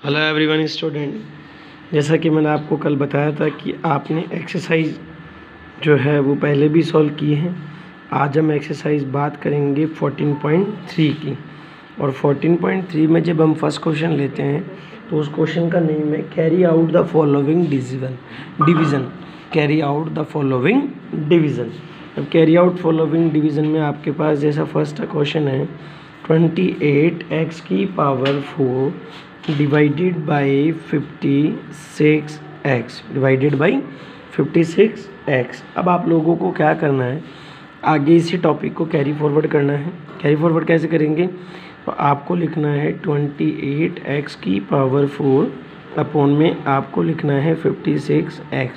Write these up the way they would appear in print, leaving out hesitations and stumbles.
Hello everyone student, जैसा कि मैंने आपको कल बताया था कि आपने एक्सरसाइज जो है वो पहले भी सॉल्व की है। आज हम एक्सरसाइज बात करेंगे 14.3 की। और 14.3 में जब हम फर्स्ट क्वेश्चन लेते हैं तो उस क्वेश्चन का नेम है carry out the following division. Carry out the following division. अब कैरी आउट फॉलोइंग डिवीज़न में आपके पास जैसा फर्स्ट क्वेश्चन है 28x की पावर 4 डिवाइडेड बाई 56x। अब आप लोगों को क्या करना है, आगे इसी टॉपिक को कैरी फॉरवर्ड करना है। कैरी फॉरवर्ड कैसे करेंगे, तो आपको लिखना है 28x की पावर 4 अपॉन में आपको लिखना है 56x।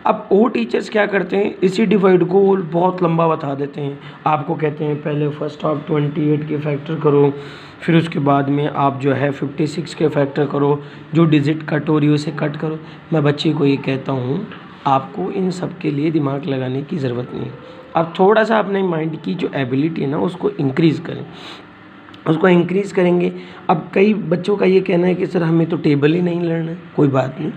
अब वो टीचर्स क्या करते हैं, इसी डिवाइड को बहुत लंबा बता देते हैं। आपको कहते हैं पहले फर्स्ट आप 28 के फैक्टर करो, फिर उसके बाद में आप जो है 56 के फैक्टर करो, जो डिजिट कट हो रही है उसे कट करो। मैं बच्चे को ये कहता हूँ आपको इन सब के लिए दिमाग लगाने की ज़रूरत नहीं है। आप थोड़ा सा अपने माइंड की जो एबिलिटी है ना उसको इंक्रीज़ करें, उसको इंक्रीज़ करेंगे। अब कई बच्चों का ये कहना है कि सर हमें तो टेबल ही नहीं लर्न है। कोई बात नहीं,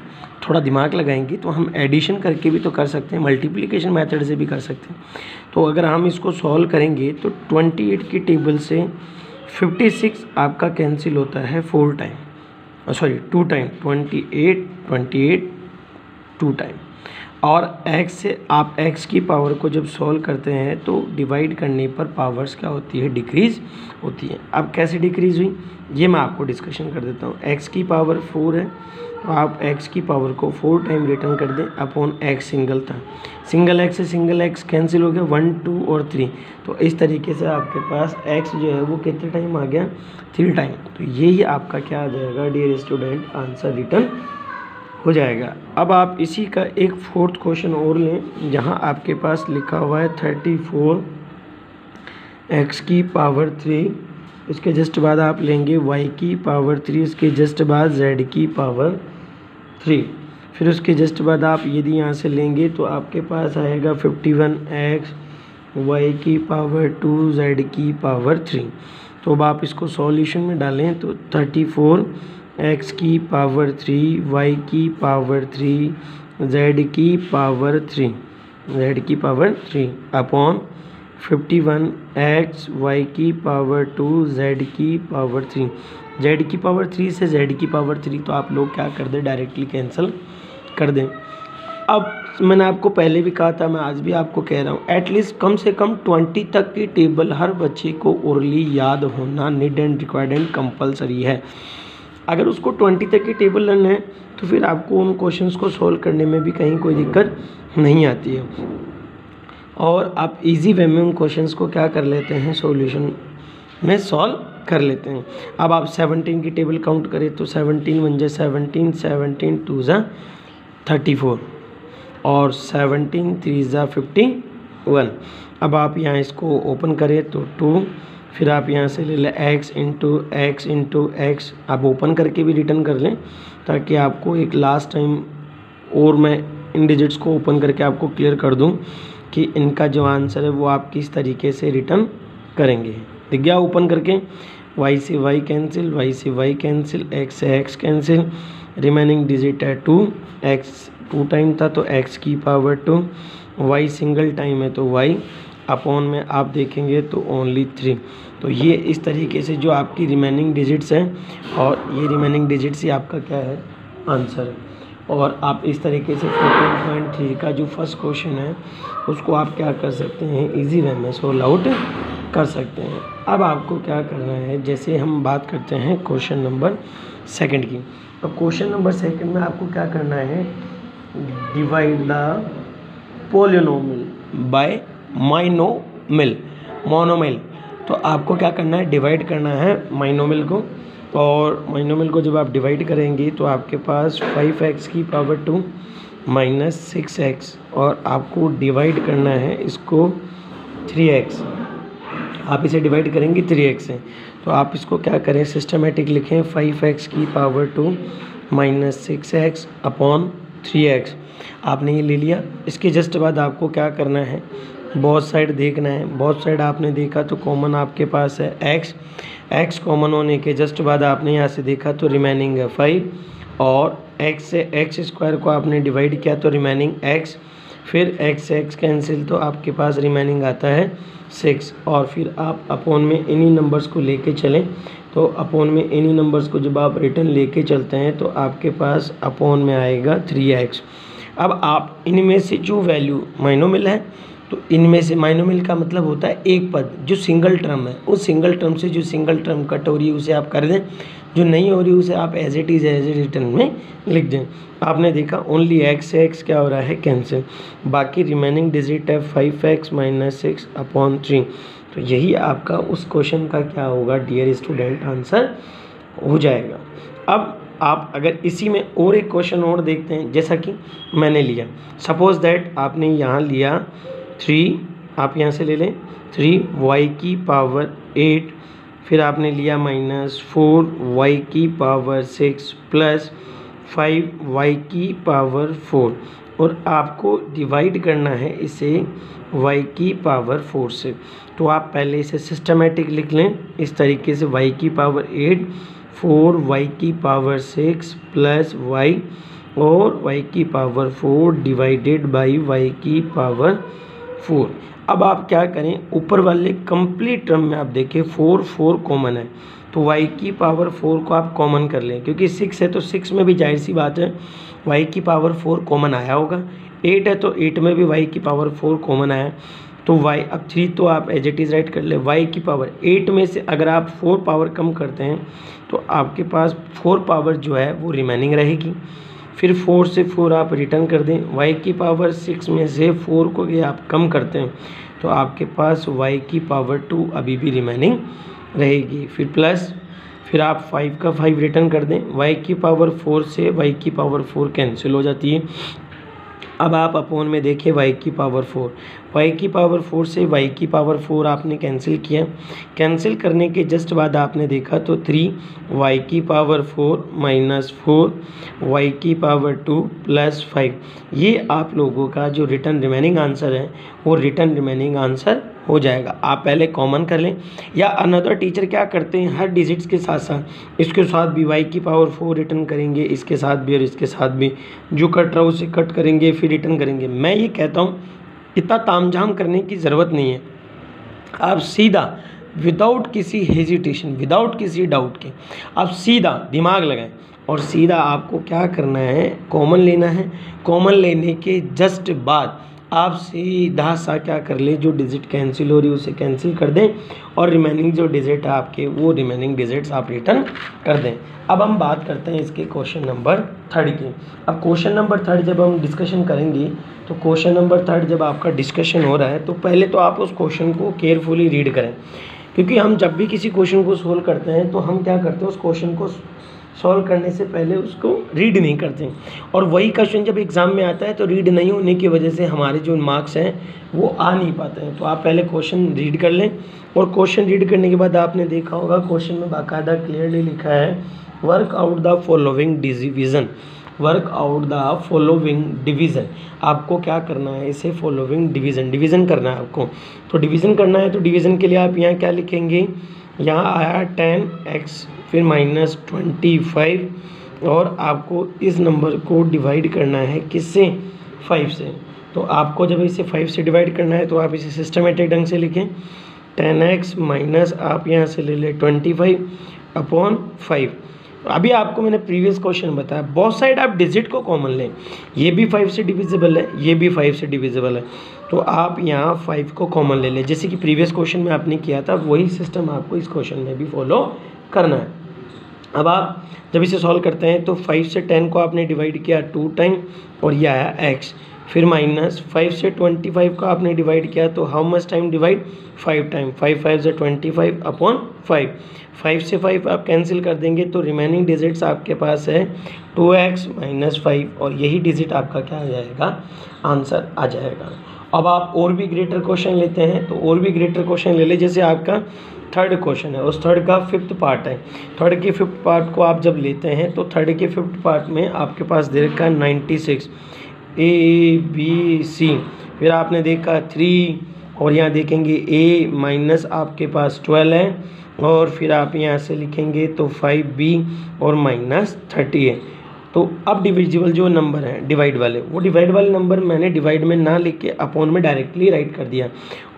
थोड़ा दिमाग लगाएंगे तो हम एडिशन करके भी तो कर सकते हैं, मल्टीप्लिकेशन मेथड से भी कर सकते हैं। तो अगर हम इसको सॉल्व करेंगे तो 28 की टेबल से 56 आपका कैंसिल होता है 2 टाइम, 28 2 टाइम। और x से आप x की पावर को जब सॉल्व करते हैं तो डिवाइड करने पर पावर्स क्या होती है, डिक्रीज़ होती है। अब कैसे डिक्रीज़ हुई ये मैं आपको डिस्कशन कर देता हूँ। x की पावर 4 है तो आप x की पावर को 4 टाइम रिटर्न कर दें अपॉन x सिंगल था। सिंगल x से सिंगल x कैंसिल हो गया 1 2 और 3। तो इस तरीके से आपके पास x जो है वो कितने टाइम आ गया, 3 टाइम। तो यही आपका क्या आ जाएगा डियर स्टूडेंट, आंसर रिटर्न हो जाएगा। अब आप इसी का एक फोर्थ क्वेश्चन और लें जहां आपके पास लिखा हुआ है 34x की पावर 3, इसके जस्ट बाद आप लेंगे y की पावर 3, इसके जस्ट बाद z की पावर 3, फिर उसके जस्ट बाद आप यदि यहाँ से लेंगे तो आपके पास आएगा 51x y की पावर 2 z की पावर 3। तो अब आप इसको सॉल्यूशन में डालें तो 34x की पावर 3 y की पावर 3 z की पावर 3 अपॉन 51x y की पावर 2 z की पावर 3। z की पावर 3 से z की पावर 3 तो आप लोग क्या कर दें, डायरेक्टली कैंसिल कर दें। अब मैंने आपको पहले भी कहा था, मैं आज भी आपको कह रहा हूँ, एटलीस्ट कम से कम 20 तक की टेबल हर बच्चे को ओरली याद होना need and required and compulsory है। अगर उसको 20 तक की टेबल लर्न है तो फिर आपको उन क्वेश्चंस को सॉल्व करने में भी कहीं कोई दिक्कत नहीं आती है और आप इजी वे में उन क्वेश्चंस को क्या कर लेते हैं, सॉल्यूशन में सॉल्व कर लेते हैं। अब आप 17 की टेबल काउंट करें तो 17 1 17, 17 2 34 और 17 3 51। अब आप यहाँ इसको ओपन करें तो 2, फिर आप यहाँ से ले लें x इंटू एक्स। आप ओपन करके भी रिटर्न कर लें ताकि आपको एक लास्ट टाइम और मैं इन डिजिट्स को ओपन करके आपको क्लियर कर दूं कि इनका जो आंसर है वो आप किस तरीके से रिटर्न करेंगे। दिख गया ओपन करके, y से y कैंसिल, y से y कैंसिल, x से x कैंसिल, रिमेनिंग डिजिट है 2, x 2 टाइम था तो x की पावर 2, y सिंगल टाइम है तो y अपॉन में आप देखेंगे तो ओनली 3। तो ये इस तरीके से जो आपकी रिमेनिंग डिजिट्स हैं और ये रिमेनिंग डिजिट्स ही आपका क्या है, आंसर है। और आप इस तरीके से 14.3 का जो फर्स्ट क्वेश्चन है उसको आप क्या कर सकते हैं, इजी वे में सॉल्व आउट कर सकते हैं। अब आपको क्या करना है, जैसे हम बात करते हैं क्वेश्चन नंबर 2 की। तो क्वेश्चन नंबर 2 में आपको क्या करना है, divide the polynomial bye monomial. तो आपको क्या करना है, डिवाइड करना है माइनोमियल को। और माइनोमियल को जब आप डिवाइड करेंगे तो आपके पास 5x की पावर 2 माइनस 6x और आपको डिवाइड करना है इसको 3x। आप इसे डिवाइड करेंगे 3x से तो आप इसको क्या करें, सिस्टमेटिक लिखें 5x की power 2 minus 6x upon 3x। आपने ये ले लिया। इसके जस्ट बाद आपको क्या करना है, बोथ साइड देखना है। बोथ साइड आपने देखा तो कॉमन आपके पास है एक्स, एक्स कॉमन होने के जस्ट बाद आपने यहाँ से देखा तो रिमेनिंग है 5, और एक्स से एक्स स्क्वायर को आपने डिवाइड किया तो रिमेनिंग एक्स, फिर एक्स से एक्स कैंसिल तो आपके पास रिमेनिंग आता है 6, और फिर आप अपॉन में इन्हीं नंबर्स को लेके चलें। तो अपॉन में इन्हीं नंबर्स को जब आप रिटर्न लेके चलते हैं तो आपके पास अपॉन में आएगा 3x। अब आप इनमें से जो वैल्यू माइनोमिल है, तो इनमें से माइनोमिल का मतलब होता है एक पद जो सिंगल टर्म है, उस सिंगल टर्म से जो सिंगल टर्म कट हो रही है उसे आप कर दें, जो नहीं हो रही उसे आप एज इट इज़ रिटर्न में लिख दें। आपने देखा ओनली एक्स से एक्स क्या हो रहा है कैंसिल, बाकी रिमेनिंग डिजिट है 5x - 6 अपॉन 3। तो यही आपका उस क्वेश्चन का क्या होगा डियर स्टूडेंट आंसर हो जाएगा। अब आप अगर इसी में और एक क्वेश्चन और देखते हैं, जैसा कि मैंने लिया, सपोज दैट आपने यहाँ लिया 3, आप यहाँ से ले लें 3y की पावर 8, फिर आपने लिया -4y की पावर 6 प्लस 5y की पावर 4, और आपको डिवाइड करना है इसे y की पावर 4 से। तो आप पहले इसे सिस्टमेटिक लिख लें इस तरीके से, y की पावर 8 4y की पावर 6 प्लस y और y की पावर 4 डिवाइडेड बाई y की पावर 4। अब आप क्या करें, ऊपर वाले कंप्लीट टर्म में आप देखें 4 कॉमन है, तो y की पावर 4 को आप कॉमन कर लें, क्योंकि 6 है तो 6 में भी जाहिर सी बात है y की पावर 4 कॉमन आया होगा। 8 है तो 8 में भी y की पावर 4 कॉमन आया, तो y अब 3 तो आप एज इट इज़ राइट कर ले। y की पावर 8 में से अगर आप 4 पावर कम करते हैं तो आपके पास 4 पावर जो है वो रिमेनिंग रहेगी, फिर 4 से 4 आप रिटर्न कर दें। y की पावर 6 में से 4 को ये आप कम करते हैं तो आपके पास y की पावर 2 अभी भी रिमेनिंग रहेगी, फिर प्लस, फिर आप 5 का 5 रिटर्न कर दें। y की पावर 4 से y की पावर 4 कैंसिल हो जाती है। अब आप अपॉन में देखिए y की पावर 4, y की पावर 4 से y की पावर 4 आपने कैंसिल किया, कैंसिल करने के जस्ट बाद आपने देखा तो 3y की पावर 4 माइनस 4y की पावर 2 प्लस 5, ये आप लोगों का जो रिटर्न रिमेनिंग आंसर है वो रिटर्न रिमेनिंग आंसर हो जाएगा। आप पहले कॉमन कर लें, या अनदर टीचर क्या करते हैं हर डिजिट्स के साथ साथ इसके साथ भी y की पावर 4 रिटर्न करेंगे, इसके साथ भी और इसके साथ भी, जो कट रहा है उसे कट करेंगे फिर रिटर्न करेंगे। मैं ये कहता हूँ इतना तामझाम करने की ज़रूरत नहीं है, आप सीधा विदाउट किसी हेजिटेशन विदाउट किसी डाउट के आप सीधा दिमाग लगाएं और सीधा आपको क्या करना है, कॉमन लेना है। कॉमन लेने के जस्ट बाद आप सीधा सा क्या कर ले, जो डिजिट कैंसिल हो रही है उसे कैंसिल कर दें और रिमेनिंग जो डिजिट है आपके वो रिमेनिंग डिजिट्स आप रिटर्न कर दें। अब हम बात करते हैं इसके क्वेश्चन नंबर 3 की। अब क्वेश्चन नंबर 3 जब हम डिस्कशन करेंगे तो क्वेश्चन नंबर 3 जब आपका डिस्कशन हो रहा है तो पहले तो आप उस क्वेश्चन को केयरफुली रीड करें, क्योंकि हम जब भी किसी क्वेश्चन को सोल्व करते हैं तो हम क्या करते हैं, उस क्वेश्चन को सॉल्व करने से पहले उसको रीड नहीं करते, और वही क्वेश्चन जब एग्ज़ाम में आता है तो रीड नहीं होने की वजह से हमारे जो मार्क्स हैं वो आ नहीं पाते हैं। तो आप पहले क्वेश्चन रीड कर लें, और क्वेश्चन रीड करने के बाद आपने देखा होगा क्वेश्चन में बाकायदा क्लियरली लिखा है work out the following division, work out the following division. आपको क्या करना है, इसे फॉलोइंग डिवीज़न करना है आपको। तो डिवीज़न करना है तो डिवीज़न के लिए आप यहाँ क्या लिखेंगे, यहाँ आया 10x फिर -25, और आपको इस नंबर को डिवाइड करना है किससे, 5 से। तो आपको जब इसे 5 से डिवाइड करना है तो आप इसे सिस्टमेटिक ढंग से लिखें, 10x माइनस आप यहाँ से ले लें 25 अपॉन 5। अभी आपको मैंने प्रीवियस क्वेश्चन बताया बहुत साइड आप डिजिट को कॉमन लें, ये भी 5 से डिविजिबल है, ये भी 5 से डिविजिबल है, तो आप यहाँ 5 को कॉमन ले लें। जैसे कि प्रीवियस क्वेश्चन में आपने किया था वही सिस्टम आपको इस क्वेश्चन में भी फॉलो करना है। अब आप जब इसे सॉल्व करते हैं तो 5 से 10 को आपने डिवाइड किया 2 टाइम और यह आया x, फिर माइनस 5 से 25 को आपने डिवाइड किया तो how much time divide, 5 time, 5 5 से 25 अपॉन 5, 5 से 5 आप कैंसिल कर देंगे तो रिमेनिंग डिजिट्स आपके पास है 2x - 5, और यही डिजिट आपका क्या आ जाएगा, आंसर आ जाएगा। अब आप और भी ग्रेटर क्वेश्चन लेते हैं तो और भी ग्रेटर क्वेश्चन ले ले, जैसे आपका 3rd क्वेश्चन है, उस 3rd का 5th पार्ट है। 3rd के 5th पार्ट को आप जब लेते हैं तो 3rd के 5th पार्ट में आपके पास दे रखा है 96 A B C, फिर आपने देखा 3 और यहाँ देखेंगे a माइनस आपके पास 12 है, और फिर आप यहाँ से लिखेंगे तो 5b और माइनस 30 है। तो अब डिविजिबल जो नंबर है डिवाइड वाले, वो डिवाइड वाले नंबर मैंने डिवाइड में ना लिख के अपॉन में डायरेक्टली राइट कर दिया।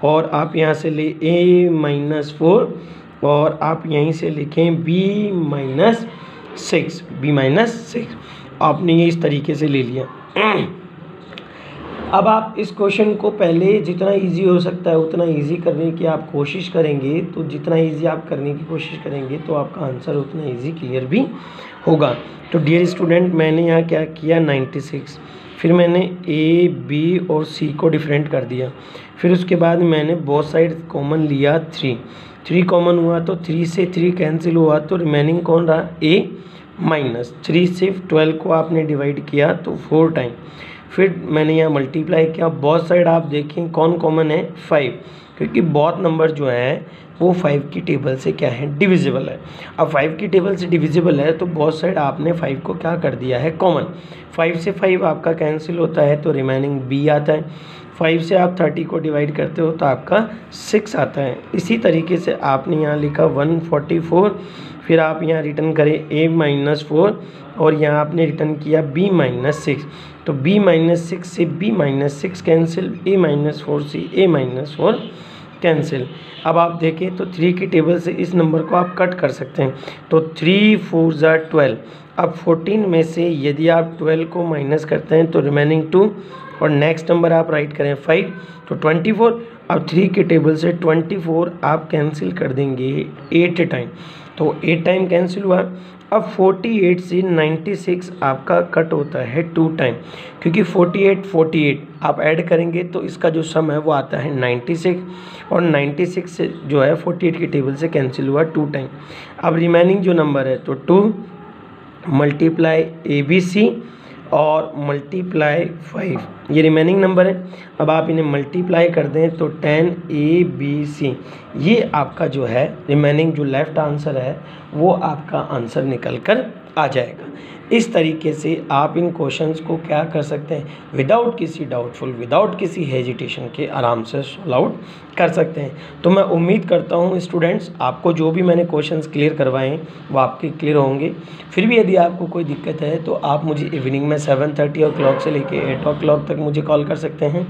और आप यहाँ से ले a माइनस 4 और आप यहीं से लिखें b माइनस 6 आपने ये इस तरीके से ले लिया। अब आप इस क्वेश्चन को पहले जितना इजी हो सकता है उतना इजी करने की आप कोशिश करेंगे, तो जितना इजी आप करने की कोशिश करेंगे तो आपका आंसर उतना इजी क्लियर भी होगा। तो डियर स्टूडेंट, मैंने यहाँ क्या किया 96, फिर मैंने ए बी और सी को डिफरेंट कर दिया, फिर उसके बाद मैंने बोथ साइड कॉमन लिया 3 कॉमन हुआ तो 3 से 3 कैंसिल हुआ, तो रिमेनिंग कौन रहा a माइनस 3 से 12 को आपने डिवाइड किया तो 4 टाइम, फिर मैंने यहाँ मल्टीप्लाई किया। बोथ साइड आप देखें कौन कॉमन है 5, क्योंकि बोथ नंबर जो है वो 5 की टेबल से क्या है डिविजिबल है। अब 5 की टेबल से डिविजिबल है तो बोथ साइड आपने 5 को क्या कर दिया है कॉमन, 5 से 5 आपका कैंसिल होता है तो रिमेनिंग b आता है। 5 से आप 30 को डिवाइड करते हो तो आपका 6 आता है। इसी तरीके से आपने यहाँ लिखा 144, फिर आप यहाँ रिटर्न करें a माइनस 4 और यहाँ आपने रिटर्न किया b माइनस 6, तो b माइनस 6 से b minus 6 cancel, a minus 4 से a माइनस 4 कैंसिल। अब आप देखें तो 3 की टेबल से इस नंबर को आप कट कर सकते हैं, तो 3 4 ज़ा 12। अब 14 में से यदि आप 12 को माइनस करते हैं तो रिमेनिंग 2 और नेक्स्ट नंबर आप राइट करें 5 तो 24। अब 3 की टेबल से 24 आप कैंसिल कर देंगे 8 टाइम, तो 8 टाइम कैंसिल हुआ। अब 48 से 96 आपका कट होता है 2 टाइम, क्योंकि 48 आप ऐड करेंगे तो इसका जो सम है वो आता है 96, और 96 से जो है 48 की टेबल से कैंसिल हुआ 2 टाइम। अब रिमेनिंग जो नंबर है तो 2 मल्टीप्लाई ABC और मल्टीप्लाई 5, ये रिमेनिंग नंबर है। अब आप इन्हें मल्टीप्लाई कर दें तो 10ABC, ये आपका जो है रिमेनिंग जो लेफ़्ट आंसर है वो आपका आंसर निकल कर आ जाएगा। इस तरीके से आप इन क्वेश्चंस को क्या कर सकते हैं, विदाउट किसी डाउटफुल, विदाउट किसी हेजिटेशन के आराम से सॉल्व आउट कर सकते हैं। तो मैं उम्मीद करता हूँ स्टूडेंट्स आपको जो भी मैंने क्वेश्चंस क्लियर करवाए हैं वो आपके क्लियर होंगे। फिर भी यदि आपको कोई दिक्कत है तो आप मुझे इवनिंग में 7:30 से लेकर 8 तक मुझे कॉल कर सकते हैं,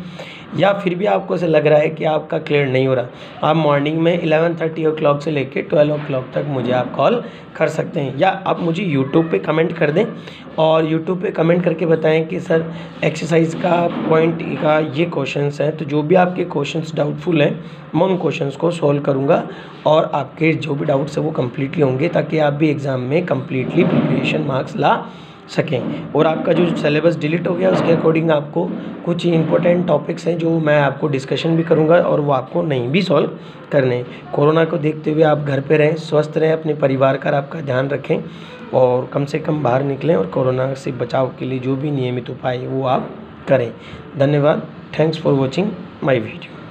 या फिर भी आपको ऐसा लग रहा है कि आपका क्लियर नहीं हो रहा, आप मॉर्निंग में 11:30 से लेकर 12 तक मुझे आप कॉल कर सकते हैं, या आप मुझे यूट्यूब पे कमेंट कर दें और यूट्यूब पे कमेंट करके बताएं कि सर एक्सरसाइज का पॉइंट का ये क्वेश्चंस हैं। तो जो भी आपके क्वेश्चंस डाउटफुल हैं मैं उन क्वेश्चंस को सॉल्व करूंगा और आपके जो भी डाउट्स हैं वो कम्प्लीटली होंगे, ताकि आप भी एग्ज़ाम में कम्प्लीटली प्रिपरेशन मार्क्स ला सकें। और आपका जो सिलेबस डिलीट हो गया उसके अकॉर्डिंग आपको कुछ इंपॉर्टेंट टॉपिक्स हैं जो मैं आपको डिस्कशन भी करूंगा और वो आपको नहीं भी सॉल्व करने। कोरोना को देखते हुए आप घर पे रहें, स्वस्थ रहें, अपने परिवार का आपका ध्यान रखें और कम से कम बाहर निकलें और कोरोना से बचाव के लिए जो भी नियमित उपाय वो आप करें। धन्यवाद। Thanks for watching my video.